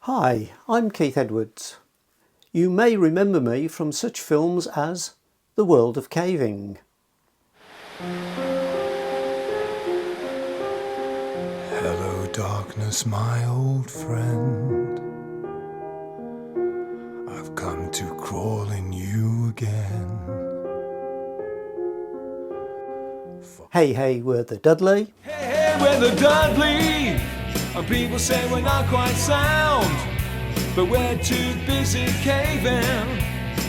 Hi, I'm Keith Edwards. You may remember me from such films as The World of Caving. Hello darkness, my old friend. I've come to crawl in you again. Hey, hey, we're the Dudley. Hey, hey, we're the Dudley. And people say we're not quite sound, but we're too busy caving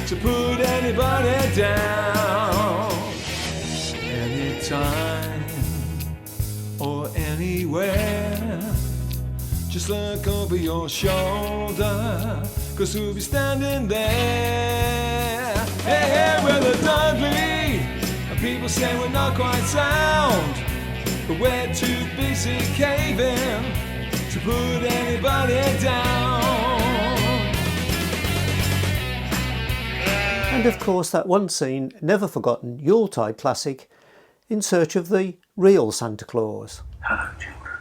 to put anybody down. Anytime or anywhere, just look over your shoulder, 'cause we'll be standing there. Hey, hey, we're the Dudley. And people say we're not quite sound, but we're too busy caving to put anybody down. And of course that one scene, never forgotten, Yuletide classic, In Search of the Real Santa Claus. Hello children,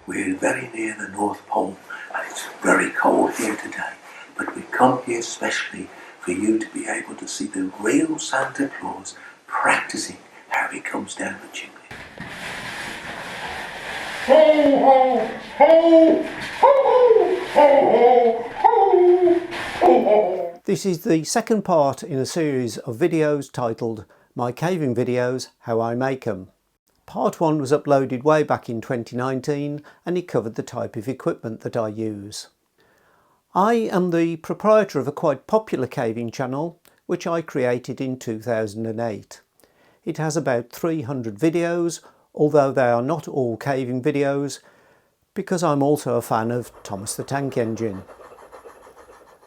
we're very near the North Pole and it's very cold here today, but we've come here specially for you to be able to see the real Santa Claus practicing how he comes down the chimney. Ho, ho, ho, ho, ho, ho, ho, ho. This is the second part in a series of videos titled My Caving Videos, How I Make 'em. Part 1 was uploaded way back in 2019 and it covered the type of equipment that I use. I am the proprietor of a quite popular caving channel which I created in 2008. It has about 300 videos, although they are not all caving videos, because I'm also a fan of Thomas the Tank Engine.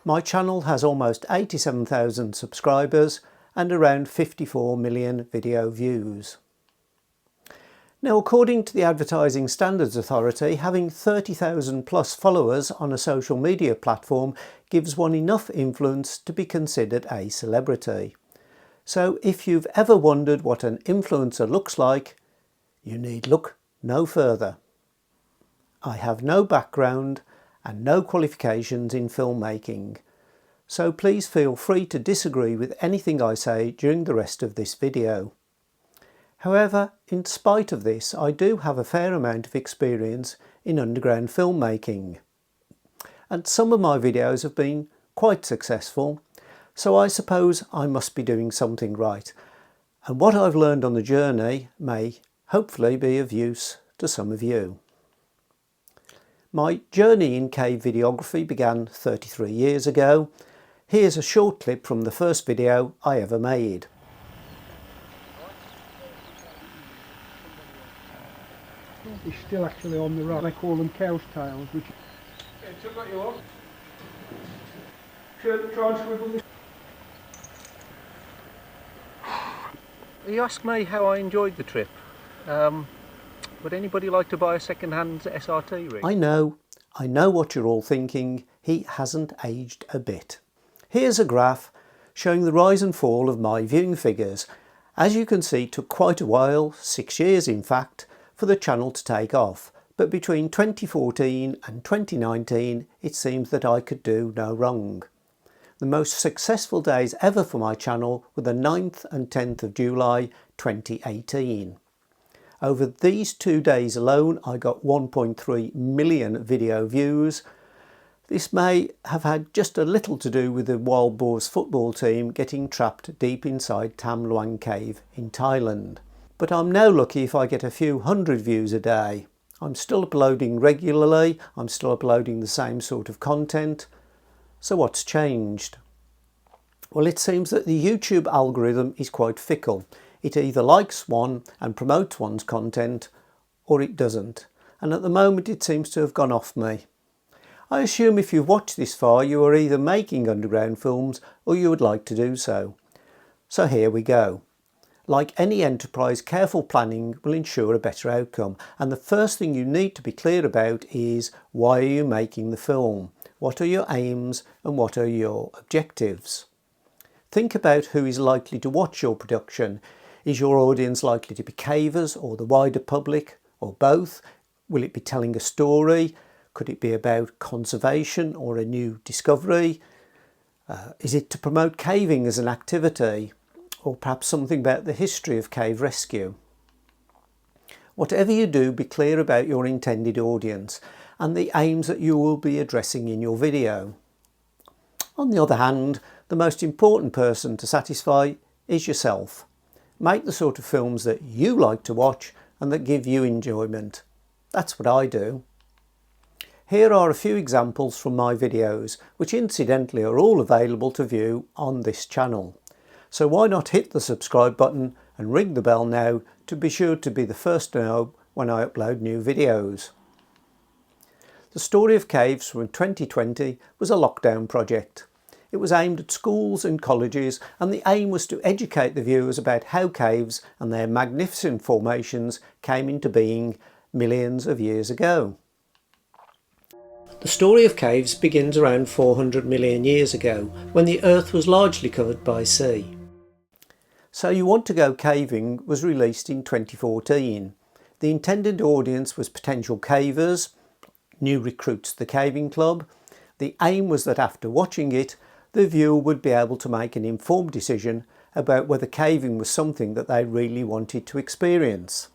My channel has almost 87,000 subscribers and around 54 million video views. Now, according to the Advertising Standards Authority, having 30,000 plus followers on a social media platform gives one enough influence to be considered a celebrity. So if you've ever wondered what an influencer looks like, you need look no further. I have no background and no qualifications in filmmaking, so please feel free to disagree with anything I say during the rest of this video. However, in spite of this, I do have a fair amount of experience in underground filmmaking, and some of my videos have been quite successful, so I suppose I must be doing something right, and what I've learned on the journey may hopefully be of use to some of you. My journey in cave videography began 33 years ago. Here's a short clip from the first video I ever made. It's still actually on the rock. They call them cow's tails, which... Try and swivel this. You asked me how I enjoyed the trip. Would anybody like to buy a second-hand SRT rig? I know what you're all thinking. He hasn't aged a bit. Here's a graph showing the rise and fall of my viewing figures. As you can see, it took quite a while, 6 years in fact, for the channel to take off. But between 2014 and 2019, it seems that I could do no wrong. The most successful days ever for my channel were the 9th and 10th of July 2018. Over these 2 days alone, I got 1.3 million video views. This may have had just a little to do with the Wild Boars football team getting trapped deep inside Tam Luang Cave in Thailand. But I'm now lucky if I get a few hundred views a day. I'm still uploading regularly, I'm still uploading the same sort of content. So what's changed? Well, it seems that the YouTube algorithm is quite fickle. It either likes one and promotes one's content, or it doesn't. And at the moment it seems to have gone off me. I assume if you've watched this far, you are either making underground films or you would like to do so. So here we go. Like any enterprise, careful planning will ensure a better outcome. And the first thing you need to be clear about is, why are you making the film? What are your aims and what are your objectives? Think about who is likely to watch your production. Is your audience likely to be cavers or the wider public, or both? Will it be telling a story? Could it be about conservation or a new discovery? Is it to promote caving as an activity? Or perhaps something about the history of cave rescue? Whatever you do, be clear about your intended audience and the aims that you will be addressing in your video. On the other hand, the most important person to satisfy is yourself. Make the sort of films that you like to watch and that give you enjoyment. That's what I do. Here are a few examples from my videos, which incidentally are all available to view on this channel. So why not hit the subscribe button and ring the bell now to be sure to be the first to know when I upload new videos. The Story of Caves from 2020 was a lockdown project. It was aimed at schools and colleges, and the aim was to educate the viewers about how caves and their magnificent formations came into being millions of years ago. The story of caves begins around 400 million years ago, when the Earth was largely covered by sea. So You Want to Go Caving was released in 2014. The intended audience was potential cavers, new recruits to the caving club. The aim was that after watching it, the viewer would be able to make an informed decision about whether caving was something that they really wanted to experience.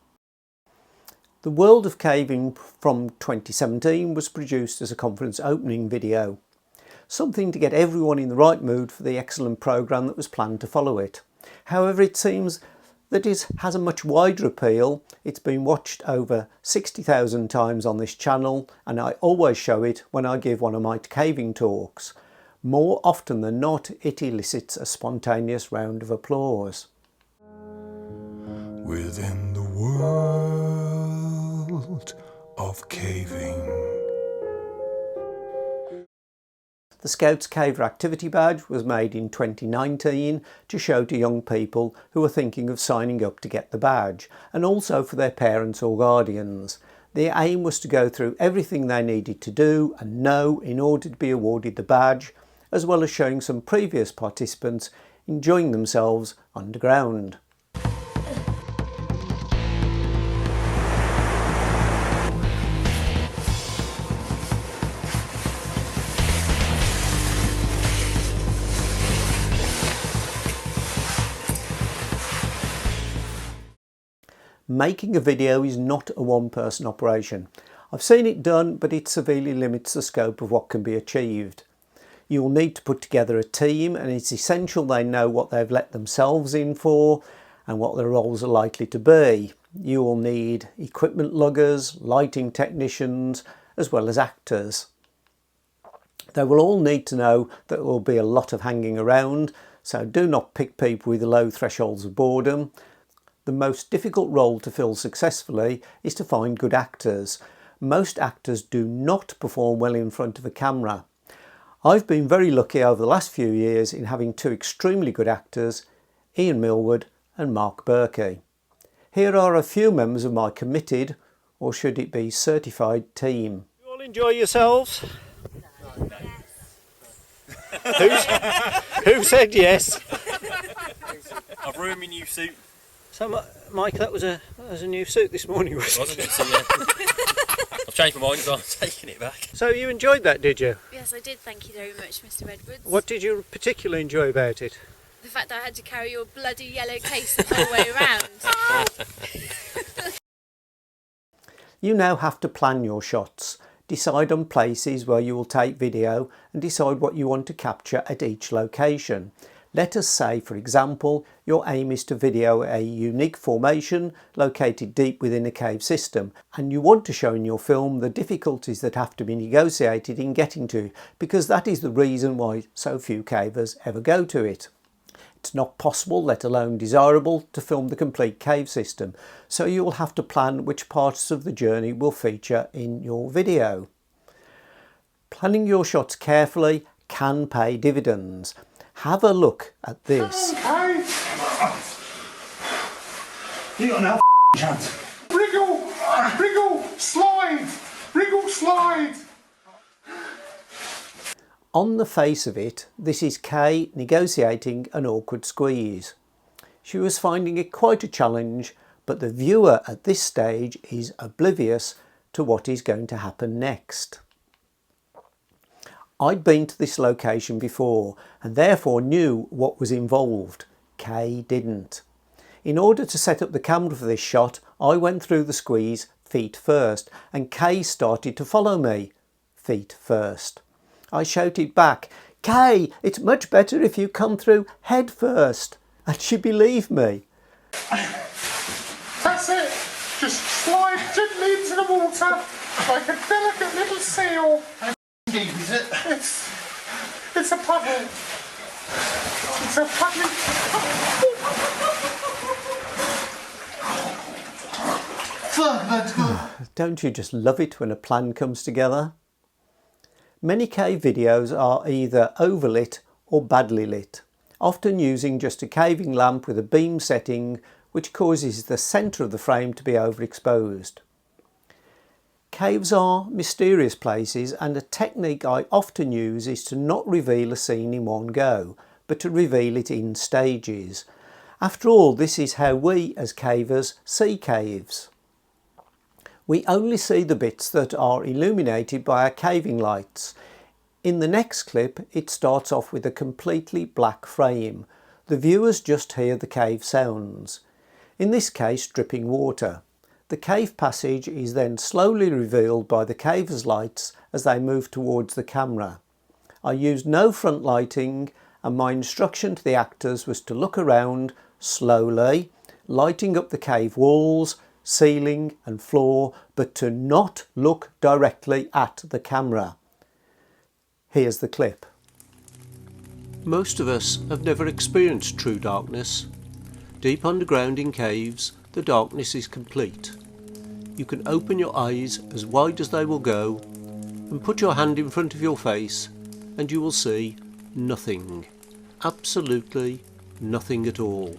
The World of Caving from 2017 was produced as a conference opening video, something to get everyone in the right mood for the excellent programme that was planned to follow it. However, it seems that it has a much wider appeal. It's been watched over 60,000 times on this channel, and I always show it when I give one of my caving talks. More often than not, it elicits a spontaneous round of applause. Within the world of caving. The Scouts Caver Activity Badge was made in 2019 to show to young people who are thinking of signing up to get the badge, and also for their parents or guardians. The aim was to go through everything they needed to do and know in order to be awarded the badge, as well as showing some previous participants enjoying themselves underground. Making a video is not a one-person operation. I've seen it done, but it severely limits the scope of what can be achieved. You will need to put together a team, and it's essential they know what they've let themselves in for and what their roles are likely to be. You will need equipment luggers, lighting technicians, as well as actors. They will all need to know that there will be a lot of hanging around, so do not pick people with low thresholds of boredom. The most difficult role to fill successfully is to find good actors. Most actors do not perform well in front of a camera. I've been very lucky over the last few years in having two extremely good actors, Ian Millward and Mark Berkey. Here are a few members of my committed, or should it be certified, team. You all enjoy yourselves? Who said yes? I've ruined my new suit. So, Mike, that was a new suit this morning, wasn't it? I've changed my mind, so I'm taking it back. So you enjoyed that, did you? Yes, I did. Thank you very much, Mr. Edwards. What did you particularly enjoy about it? The fact that I had to carry your bloody yellow case the whole way around. You now have to plan your shots, decide on places where you will take video, and decide what you want to capture at each location. Let us say, for example, your aim is to video a unique formation located deep within a cave system, and you want to show in your film the difficulties that have to be negotiated in getting to, because that is the reason why so few cavers ever go to it. It's not possible, let alone desirable, to film the complete cave system, so you will have to plan which parts of the journey will feature in your video. Planning your shots carefully can pay dividends. Have a look at this. You got no chance. Wriggle! Wriggle! Slide! Wriggle! Slide! On the face of it, this is Kay negotiating an awkward squeeze. She was finding it quite a challenge, but the viewer at this stage is oblivious to what is going to happen next. I'd been to this location before and therefore knew what was involved. Kay didn't. In order to set up the camera for this shot, I went through the squeeze feet first and Kay started to follow me feet first. I shouted back, "Kay, it's much better if you come through head first," and she believed me. That's it. Just slide gently into the water like a delicate little seal. How deep is it? It's a puddle. It's a puddle. Fuck, that's good. Don't you just love it when a plan comes together? Many cave videos are either overlit or badly lit, often using just a caving lamp with a beam setting which causes the centre of the frame to be overexposed. Caves are mysterious places, and a technique I often use is to not reveal a scene in one go, but to reveal it in stages. After all, this is how we as cavers see caves. We only see the bits that are illuminated by our caving lights. In the next clip, it starts off with a completely black frame. The viewers just hear the cave sounds. In this case, dripping water. The cave passage is then slowly revealed by the cavers' lights as they move towards the camera. I used no front lighting, and my instruction to the actors was to look around slowly, lighting up the cave walls, ceiling and floor, but to not look directly at the camera. Here's the clip. Most of us have never experienced true darkness. Deep underground in caves, the darkness is complete. You can open your eyes as wide as they will go and put your hand in front of your face and you will see nothing. Absolutely nothing at all.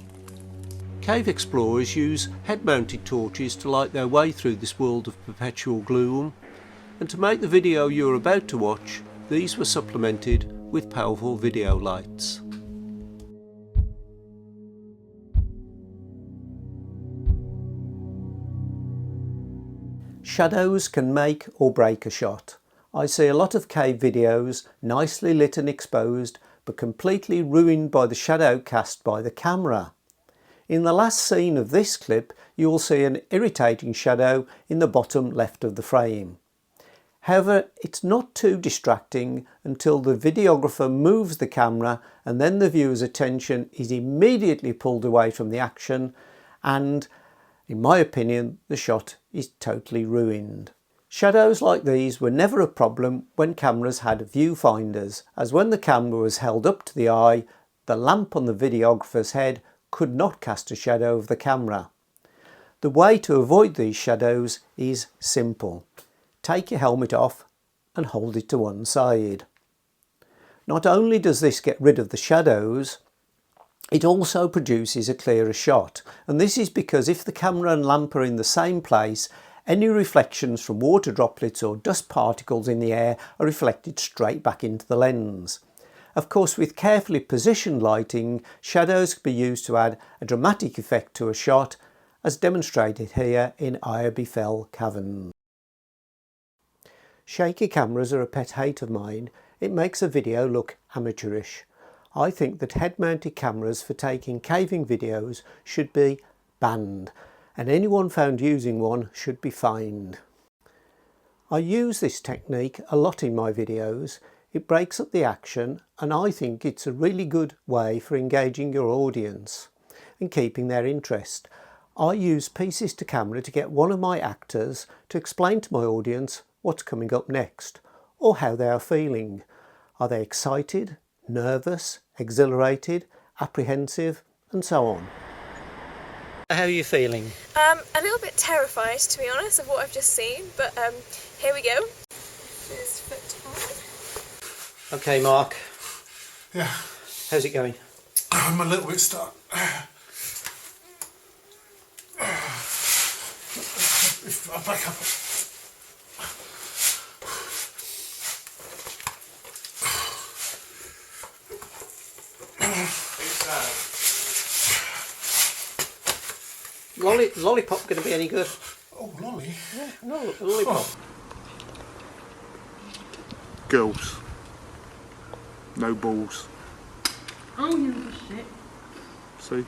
Cave explorers use head-mounted torches to light their way through this world of perpetual gloom, and to make the video you're about to watch, these were supplemented with powerful video lights. Shadows can make or break a shot. I see a lot of cave videos, nicely lit and exposed, but completely ruined by the shadow cast by the camera. In the last scene of this clip, you will see an irritating shadow in the bottom left of the frame. However, it's not too distracting until the videographer moves the camera and then the viewer's attention is immediately pulled away from the action and, in my opinion, the shot is totally ruined. Shadows like these were never a problem when cameras had viewfinders, as when the camera was held up to the eye, the lamp on the videographer's head could not cast a shadow of the camera. The way to avoid these shadows is simple. Take your helmet off and hold it to one side. Not only does this get rid of the shadows, it also produces a clearer shot, and this is because if the camera and lamp are in the same place, any reflections from water droplets or dust particles in the air are reflected straight back into the lens. Of course, with carefully positioned lighting, shadows can be used to add a dramatic effect to a shot, as demonstrated here in Ireby Fell Cavern. Shaky cameras are a pet hate of mine. It makes a video look amateurish. I think that head-mounted cameras for taking caving videos should be banned, and anyone found using one should be fined. I use this technique a lot in my videos. It breaks up the action, and I think it's a really good way for engaging your audience and keeping their interest. I use pieces to camera to get one of my actors to explain to my audience what's coming up next, or how they are feeling. Are they excited, nervous, exhilarated, apprehensive, and so on? How are you feeling? A little bit terrified, to be honest, of what I've just seen, but here we go. His foot on. Okay, Mark. Yeah. How's it going? I'm a little bit stuck. I'll back up. Lollipop going to be any good? Oh, lolly? Yeah, no, lollipop. Girls, No balls. Oh, you shit. See?